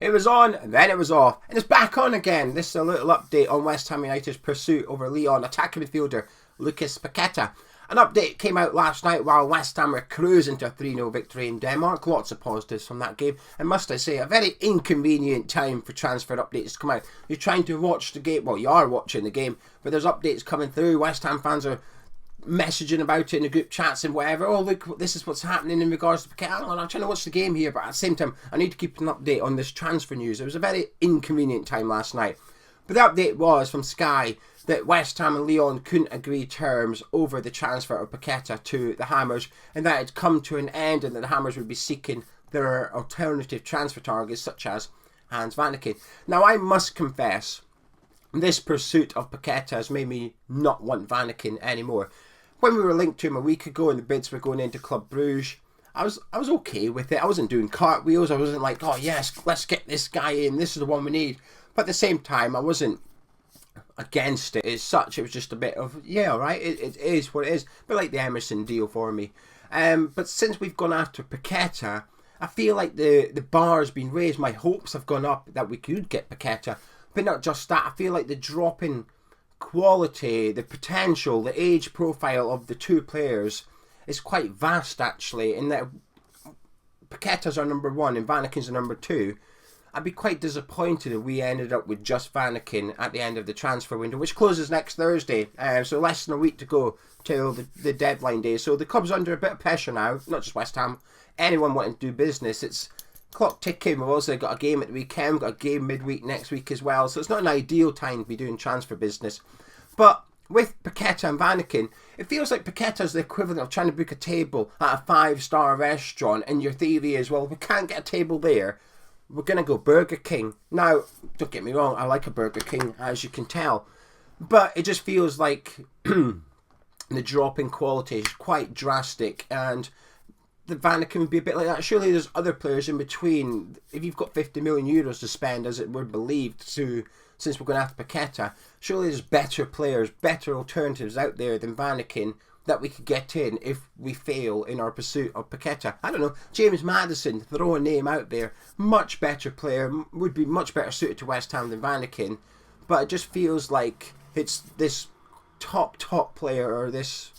It was on, and then it was off, and it's back on again. This is a little update on West Ham United's pursuit over Lyon attacking midfielder Lucas Paqueta. An update came out last night while West Ham were cruising to a 3-0 victory in Denmark. Lots of positives from that game, and must I say, a very inconvenient time for transfer updates to come out. You're trying to watch the game, well, you are watching the game, but there's updates coming through. West Ham fans are messaging about it in the group chats and whatever. Oh, look, this is what's happening in regards to Paqueta. I'm trying to watch the game here, but at the same time, I need to keep an update on this transfer news. It was a very inconvenient time last night. But the update was from Sky that West Ham and Lyon couldn't agree terms over the transfer of Paqueta to the Hammers, and that it had come to an end and that the Hammers would be seeking their alternative transfer targets such as Hans Vanaken. Now, I must confess, this pursuit of Paqueta has made me not want Vanaken anymore. When we were linked to him a week ago and the bids were going into Club Bruges, I was okay with it. I wasn't doing cartwheels. I wasn't like, oh yes, let's get this guy in. This is the one we need. But at the same time, I wasn't against it as such. It was just a bit of, yeah, alright, it is what it is. A bit like the Emerson deal for me. But since we've gone after Paqueta, I feel like the bar's been raised. My hopes have gone up that we could get Paqueta. But not just that. I feel like the drop in quality, the potential, the age profile of the two players is quite vast actually, in that Paqueta's our number one and Vanaken's our number two. I'd be quite disappointed if we ended up with just Vanaken at the end of the transfer window, which closes next Thursday, so less than a week to go till the deadline day. So the club's under a bit of pressure now, not just West Ham, anyone wanting to do business. It's clock ticking. We've also got a game at the weekend, we've got a game midweek next week as well, so it's not an ideal time to be doing transfer business. But with Paqueta and Vanaken, it feels like Paqueta's the equivalent of trying to book a table at a 5-star restaurant, and your theory is, well, if we can't get a table there, we're going to go Burger King. Now, don't get me wrong, I like a Burger King, as you can tell, but it just feels like the drop in quality is quite drastic, and the Vanaken would be a bit like that. Surely there's other players in between. If you've got 50 million euros to spend, as it were believed to, since we're going after Paqueta, surely there's better players, better alternatives out there than Vanaken that we could get in if we fail in our pursuit of Paqueta. I don't know, James Maddison, throw a name out there, much better player, would be much better suited to West Ham than Vanaken, but it just feels like it's this top player or this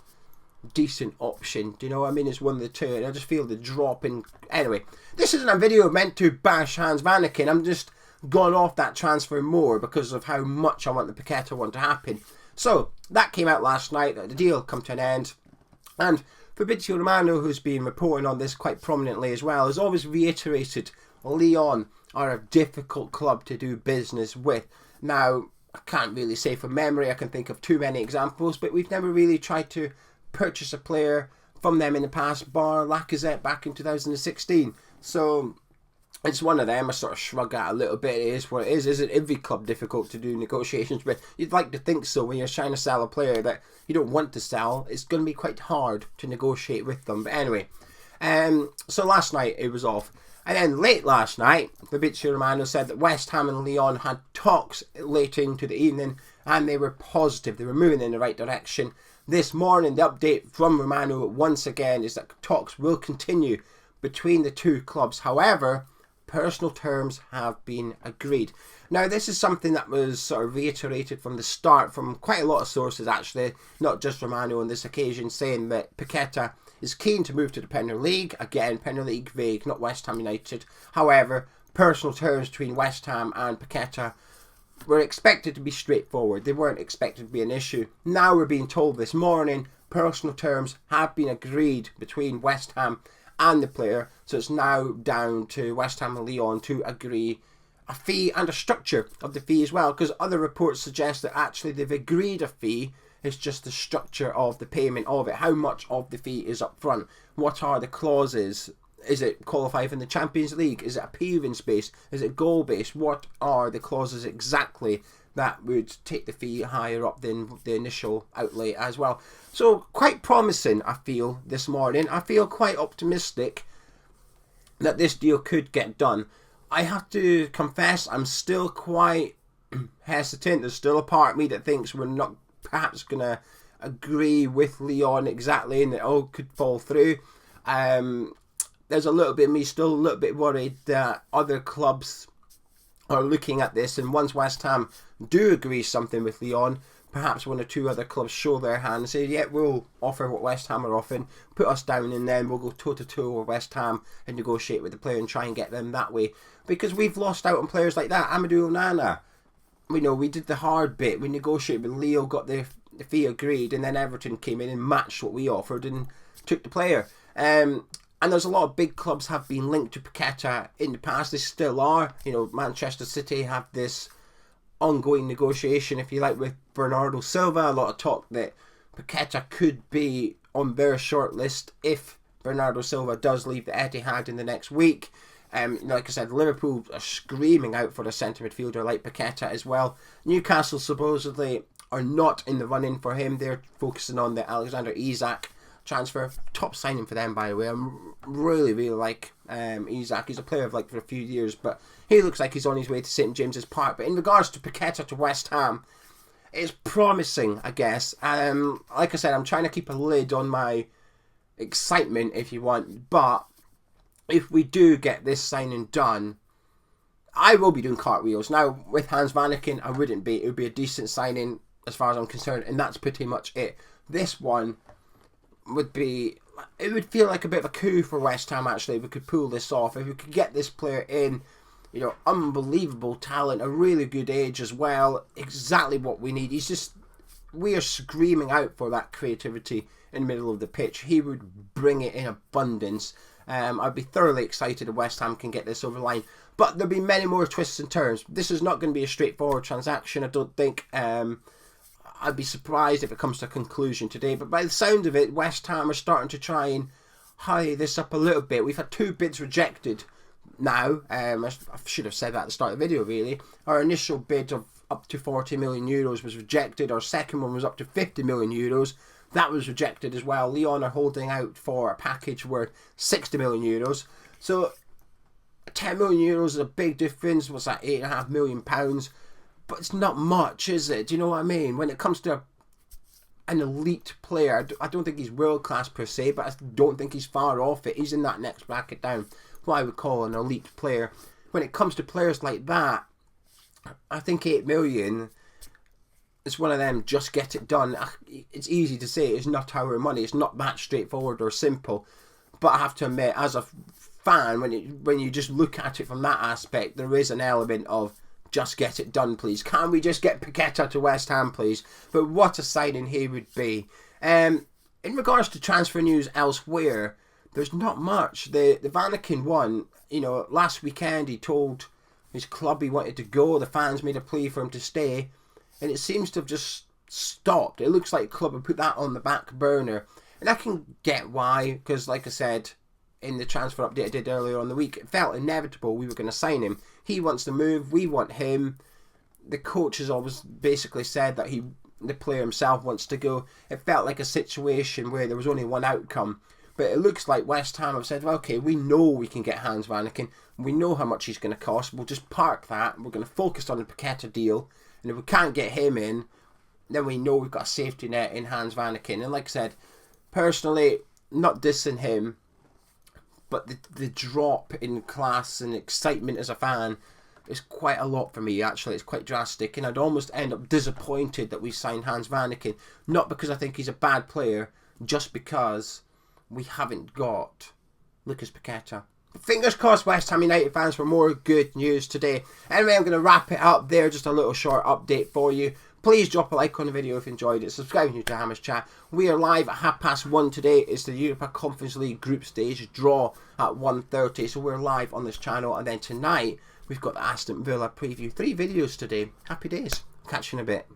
decent option, do you know what I mean? It's one of the two, and I just feel the drop in. Anyway, this isn't a video meant to bash Hans Vanaken. I'm just gone off that transfer more because of how much I want the Paqueta one to happen. So that came out last night, that the deal come to an end, and Fabrizio Romano, who's been reporting on this quite prominently as well, has always reiterated Lyon are a difficult club to do business with. Now, I can't really say from memory, I can think of too many examples, but we've never really tried to purchase a player from them in the past, bar Lacazette back in 2016. So it's one of them I sort of shrug at a little bit. It is what it is. Isn't every club difficult to do negotiations with? You'd like to think so. When you're trying to sell a player that you don't want to sell, it's going to be quite hard to negotiate with them. But anyway, so last night it was off. And then late last night, Fabrizio Romano said that West Ham and Lyon had talks late into the evening, and they were positive. They were moving in the right direction. This morning, the update from Romano once again is that talks will continue between the two clubs. However, personal terms have been agreed. Now, this is something that was sort of reiterated from the start from quite a lot of sources, actually, not just Romano on this occasion, saying that Paqueta is keen to move to the Premier League. Again, Premier League vague, not West Ham United. However, personal terms between West Ham and Paqueta were expected to be straightforward. They weren't expected to be an issue. Now we're being told this morning personal terms have been agreed between West Ham and the player, so it's now down to West Ham and Lyon to agree a fee and a structure of the fee as well, because other reports suggest that actually they've agreed a fee. It's just the structure of the payment of it. How much of the fee is up front? What are the clauses? Is it qualify for the Champions League? Is it appearance based? Is it goal based? What are the clauses exactly that would take the fee higher up than the initial outlay as well? So quite promising, I feel, this morning. I feel quite optimistic that this deal could get done. I have to confess, I'm still quite hesitant. There's still a part of me that thinks we're not perhaps going to agree with Lyon exactly and it all could fall through. There's a little bit of me still a little bit worried that other clubs are looking at this, and once West Ham do agree something with Lyon, perhaps one or two other clubs show their hand and say, yeah, we'll offer what West Ham are offering, put us down, and then we'll go toe-to-toe with West Ham and negotiate with the player and try and get them that way. Because we've lost out on players like that. Amadou Onana, we did the hard bit. We negotiated with Leo, got the fee agreed, and then Everton came in and matched what we offered and took the player. And there's a lot of big clubs have been linked to Paqueta in the past. They still are. Manchester City have this ongoing negotiation, if you like, with Bernardo Silva. A lot of talk that Paqueta could be on their short list if Bernardo Silva does leave the Etihad in the next week. Like I said, Liverpool are screaming out for a centre midfielder like Paqueta as well. Newcastle supposedly are not in the running for him. They're focusing on the Alexander Isak transfer. Top signing for them, by the way. I really like Isak. He's a player I've liked for a few years, but he looks like he's on his way to St James's Park. But in regards to Paqueta to West Ham, it's promising, I guess. Like I said, I'm trying to keep a lid on my excitement, if you want, but if we do get this signing done, I will be doing cartwheels. Now, with Hans Vanaken, I wouldn't be. It would be a decent signing as far as I'm concerned, and that's pretty much it. This one would be... It would feel like a bit of a coup for West Ham, actually, if we could pull this off. If we could get this player in, unbelievable talent, a really good age as well, exactly what we need. We are screaming out for that creativity in the middle of the pitch. He would bring it in abundance. I'd be thoroughly excited if West Ham can get this over the line. But there'll be many more twists and turns. This is not going to be a straightforward transaction, I don't think. I'd be surprised if it comes to a conclusion today. But by the sound of it, West Ham are starting to try and hurry this up a little bit. We've had 2 bids rejected now. I should have said that at the start of the video, really. Our initial bid of up to 40 million euros was rejected. Our second one was up to 50 million euros. That was rejected as well. Lyon are holding out for a package worth 60 million euros. So 10 million euros is a big difference. What's that, £8.5 million? But it's not much, is it? Do you know what I mean? When it comes to an elite player, I don't think he's world class per se, but I don't think he's far off it. He's in that next bracket down, what I would call an elite player. When it comes to players like that, I think 8 million... It's one of them, just get it done. It's easy to say, it's not our money. It's not that straightforward or simple. But I have to admit, as a fan, when you just look at it from that aspect, there is an element of, just get it done, please. Can we just get Paqueta to West Ham, please? But what a signing he would be. In regards to transfer news elsewhere, there's not much. The Vanaken one, last weekend he told his club he wanted to go. The fans made a plea for him to stay. And it seems to have just stopped. It looks like the club have put that on the back burner. And I can get why, because like I said, in the transfer update I did earlier on the week, it felt inevitable we were going to sign him. He wants to move, we want him. The coach has always basically said that the player himself wants to go. It felt like a situation where there was only one outcome. But it looks like West Ham have said, well, okay, we know we can get Hans Vanaken. We know how much he's going to cost. We'll just park that. We're going to focus on the Paqueta deal. And if we can't get him in, then we know we've got a safety net in Hans Vanaken. And like I said, personally, not dissing him, but the drop in class and excitement as a fan is quite a lot for me, actually. It's quite drastic. And I'd almost end up disappointed that we signed Hans Vanaken. Not because I think he's a bad player, just because we haven't got Lucas Paqueta. Fingers crossed, West Ham United fans, for more good news today. Anyway, I'm going to wrap it up there. Just a little short update for you. Please drop a like on the video if you enjoyed it. Subscribe to Hammers Chat. We are live at 1:30 today. It's the Europa Conference League group stage draw at 1:30. So we're live on this channel. And then tonight, we've got the Aston Villa preview. 3 videos today. Happy days. Catch you in a bit.